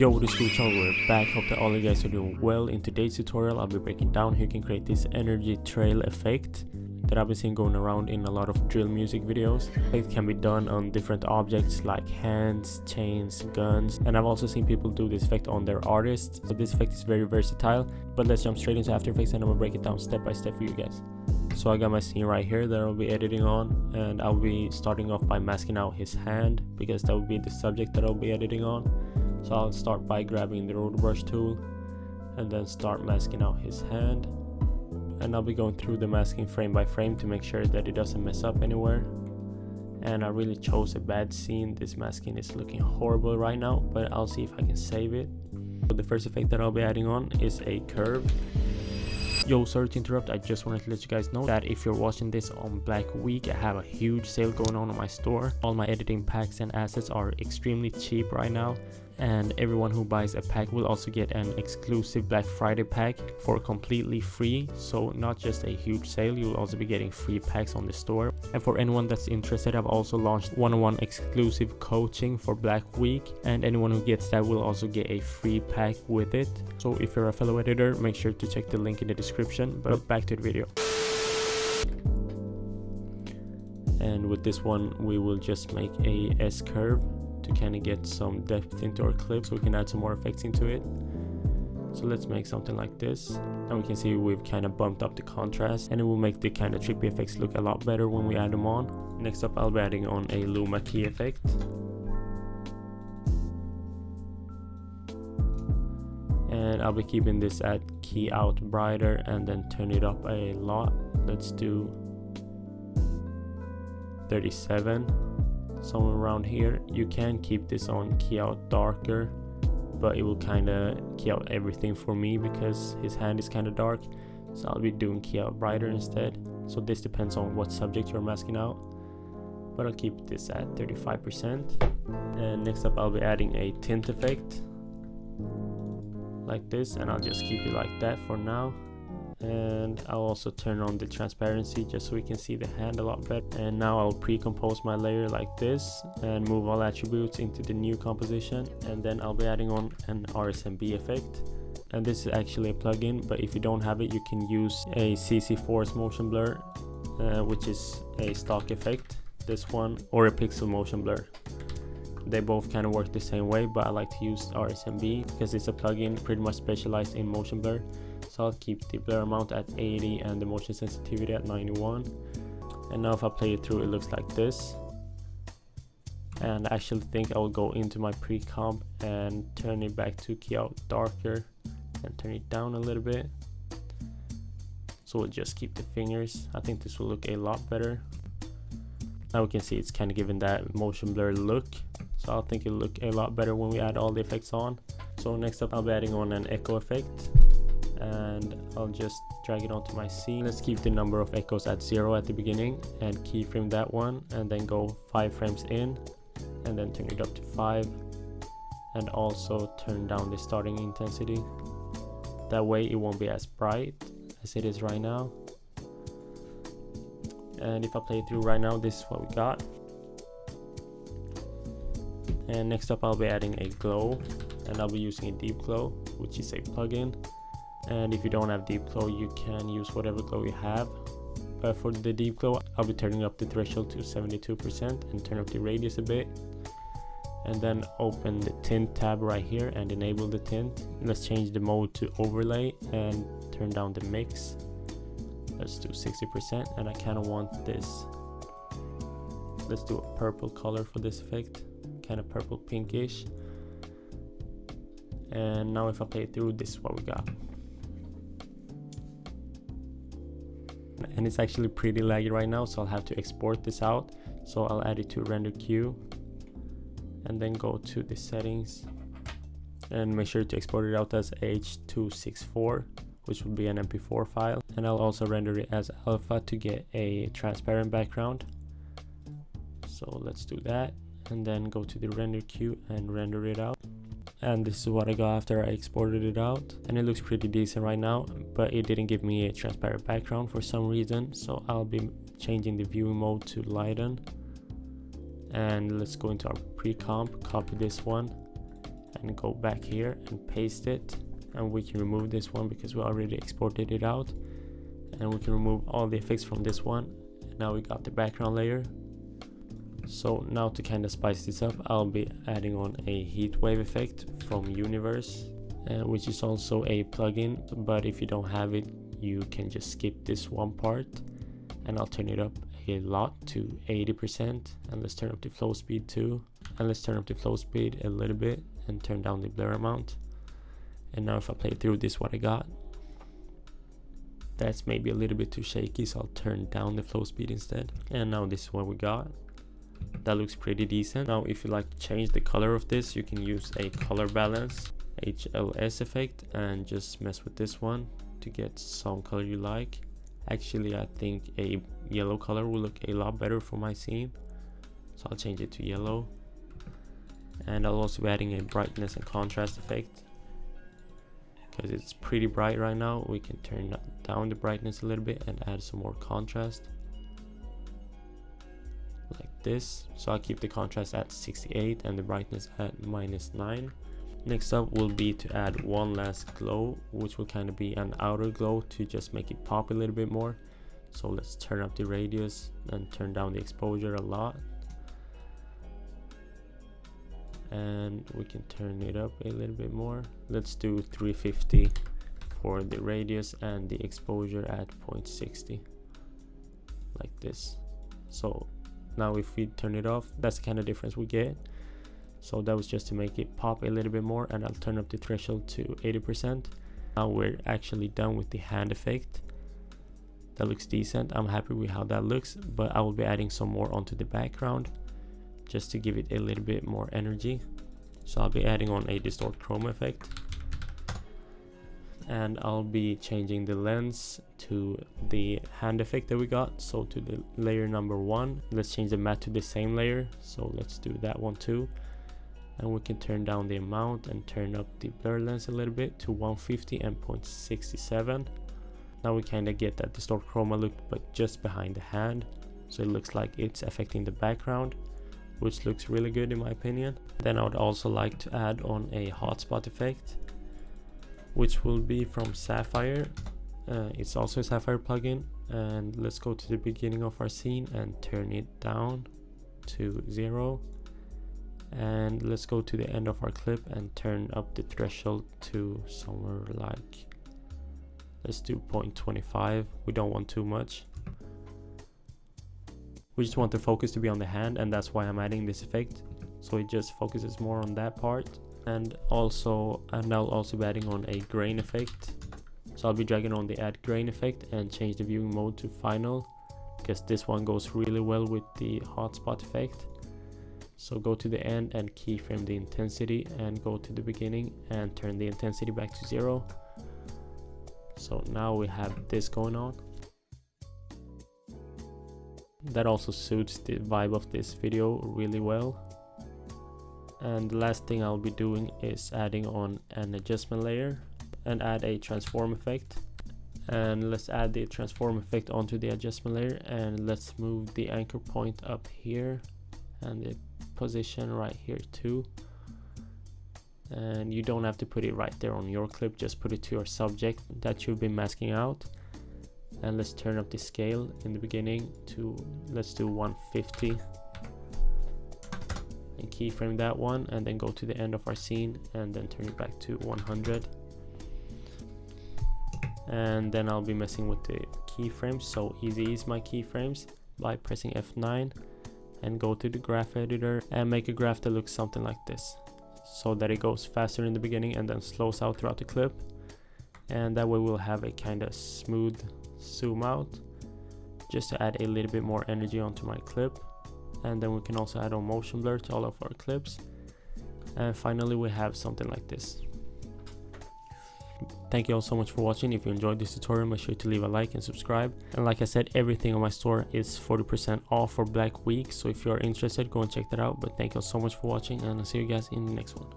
Yo, what is cool channel, we're back. Hope that all you guys are doing well. In today's tutorial I'll be breaking down how you can create this energy trail effect that I've been seeing going around in a lot of drill music videos. It can be done on different objects like hands, chains, guns, and I've also seen people do this effect on their artists. So this effect is very versatile, but let's jump straight into After Effects and I'm gonna break it down step by step for you guys. So I got my scene right here that I'll be editing on, and I'll be starting off by masking out his hand because that will be the subject that I'll be editing on. So I'll start by grabbing the rotor brush tool and then start masking out his hand, and I'll be going through the masking frame by frame to make sure that it doesn't mess up anywhere. And I really chose a bad scene. This masking is looking horrible right now, but I'll see if I can save it. So the first effect that I'll be adding on is a curve. Yo, sorry to interrupt, I just wanted to let you guys know that if you're watching this on Black Week, I have a huge sale going on my store. All my editing packs and assets are extremely cheap right now, and everyone who buys a pack will also get an exclusive Black Friday pack for completely free. So not just a huge sale, you'll also be getting free packs on the store. And for anyone that's interested, I've also launched one-on-one exclusive coaching for Black Week, and anyone who gets that will also get a free pack with it. So if you're a fellow editor, make sure to check the link in the description. But back to the video. And with this one we will just make a S curve to kind of get some depth into our clip so we can add some more effects into it. So let's make something like this, and we can see we've kind of bumped up the contrast, and it will make the kind of trippy effects look a lot better when we add them on. Next up I'll be adding on a Luma key effect, and I'll be keeping this at key out brighter and then turn it up a lot. Let's do 37, somewhere around here. You can keep this on key out darker, but it will kind of key out everything for me because his hand is kind of dark, so I'll be doing key out brighter instead. So this depends on what subject you're masking out, but I'll keep this at 35%. And next up I'll be adding a tint effect like this, and I'll just keep it like that for now. And I'll also turn on the transparency just so we can see the hand a lot better. And now I'll pre-compose my layer like this and move all attributes into the new composition, and then I'll be adding on an RSMB effect. And this is actually a plugin, but if you don't have it you can use a CC Force motion blur, which is a stock effect, this one, or a pixel motion blur. They both kind of work the same way, but I like to use RSMB because it's a plugin pretty much specialized in motion blur. So I'll keep the blur amount at 80 and the motion sensitivity at 91. And now if I play it through, it looks like this. And I actually think I'll go into my pre-comp and turn it back to key out darker and turn it down a little bit. So we'll just keep the fingers. I think this will look a lot better. Now we can see it's kind of giving that motion blur look, so I think it'll look a lot better when we add all the effects on. So next up I'll be adding on an echo effect, and I'll just drag it onto my scene. Let's keep the number of echoes at 0 at the beginning and keyframe that one, and then go 5 frames in and then turn it up to 5, and also turn down the starting intensity. That way it won't be as bright as it is right now. And if I play it through right now, this is what we got. And next up I'll be adding a glow, and I'll be using a deep glow, which is a plugin. And if you don't have deep glow, you can use whatever glow you have. But for the deep glow, I'll be turning up the threshold to 72% and turn up the radius a bit. And then open the tint tab right here and enable the tint. Let's change the mode to overlay and turn down the mix. Let's do 60%, and I kind of want this. Let's do a purple color for this effect, kind of purple pinkish. And now if I play it through, this is what we got. And it's actually pretty laggy right now, so I'll have to export this out. So I'll add it to render queue and then go to the settings and make sure to export it out as H.264, which will be an MP4 file. And I'll also render it as alpha to get a transparent background. So let's do that, and then go to the render queue and render it out. And this is what I got after I exported it out, and it looks pretty decent right now, but it didn't give me a transparent background for some reason. So I'll be changing the viewing mode to lighten, and let's go into our pre-comp, copy this one and go back here and paste it, and we can remove this one because we already exported it out, and we can remove all the effects from this one. Now we got the background layer. So now to kind of spice this up, I'll be adding on a heat wave effect from Universe, which is also a plugin, but if you don't have it, you can just skip this one part, and I'll turn it up a lot to 80%, and let's turn up the flow speed too, and let's turn up the flow speed a little bit and turn down the blur amount. And now if I play through this, what I got, that's maybe a little bit too shaky, so I'll turn down the flow speed instead. And now this is what we got. That looks pretty decent. Now if you like to change the color of this, you can use a color balance HLS effect and just mess with this one to get some color you like. Actually, I think a yellow color will look a lot better for my scene, so I'll change it to yellow. And I'll also be adding a brightness and contrast effect because it's pretty bright right now. We can turn down the brightness a little bit and add some more contrast like this. So I'll keep the contrast at 68 and the brightness at -9. Next up will be to add one last glow, which will kind of be an outer glow to just make it pop a little bit more. So let's turn up the radius and turn down the exposure a lot, and we can turn it up a little bit more. Let's do 350 for the radius and the exposure at 0.60 like this. So now if we turn it off, that's the kind of difference we get. So that was just to make it pop a little bit more, and I'll turn up the threshold to 80%. Now we're actually done with the hand effect. That looks decent. I'm happy with how that looks, but I will be adding some more onto the background just to give it a little bit more energy. So I'll be adding on a distort chroma effect, and I'll be changing the lens to the hand effect that we got, so to the layer number 1. Let's change the matte to the same layer, so let's do that one too. And we can turn down the amount and turn up the blur lens a little bit to 150 and 0.67. Now we kind of get that distort chroma look, but just behind the hand, so it looks like it's affecting the background, which looks really good in my opinion. Then I would also like to add on a hotspot effect, which will be from Sapphire. It's also a Sapphire plugin, and let's go to the beginning of our scene and turn it down to 0. And let's go to the end of our clip and turn up the threshold to somewhere like, let's do 0.25. We don't want too much. We just want the focus to be on the hand, and that's why I'm adding this effect, so it just focuses more on that part. And I'll also be adding on a grain effect. So I'll be dragging on the add grain effect and change the viewing mode to final, because this one goes really well with the hotspot effect. So go to the end and keyframe the intensity, and go to the beginning and turn the intensity back to 0. So now we have this going on. That also suits the vibe of this video really well. And the last thing I'll be doing is adding on an adjustment layer and add a transform effect. And let's add the transform effect onto the adjustment layer, and let's move the anchor point up here and the position right here too. And you don't have to put it right there on your clip, just put it to your subject that you've been masking out. And let's turn up the scale in the beginning to, let's do 150, and keyframe that one, and then go to the end of our scene and then turn it back to 100. And then I'll be messing with the keyframes, so easy ease my keyframes by pressing F9 and go to the graph editor and make a graph that looks something like this, so that it goes faster in the beginning and then slows out throughout the clip. And that way we'll have a kind of smooth zoom out, just to add a little bit more energy onto my clip. And then we can also add on motion blur to all of our clips, and finally we have something like this. Thank you all so much for watching. If you enjoyed this tutorial, make sure to leave a like and subscribe. And like I said, everything on my store is 40% off for Black Week, so if you are interested, go and check that out. But thank you all so much for watching, and I'll see you guys in the next one.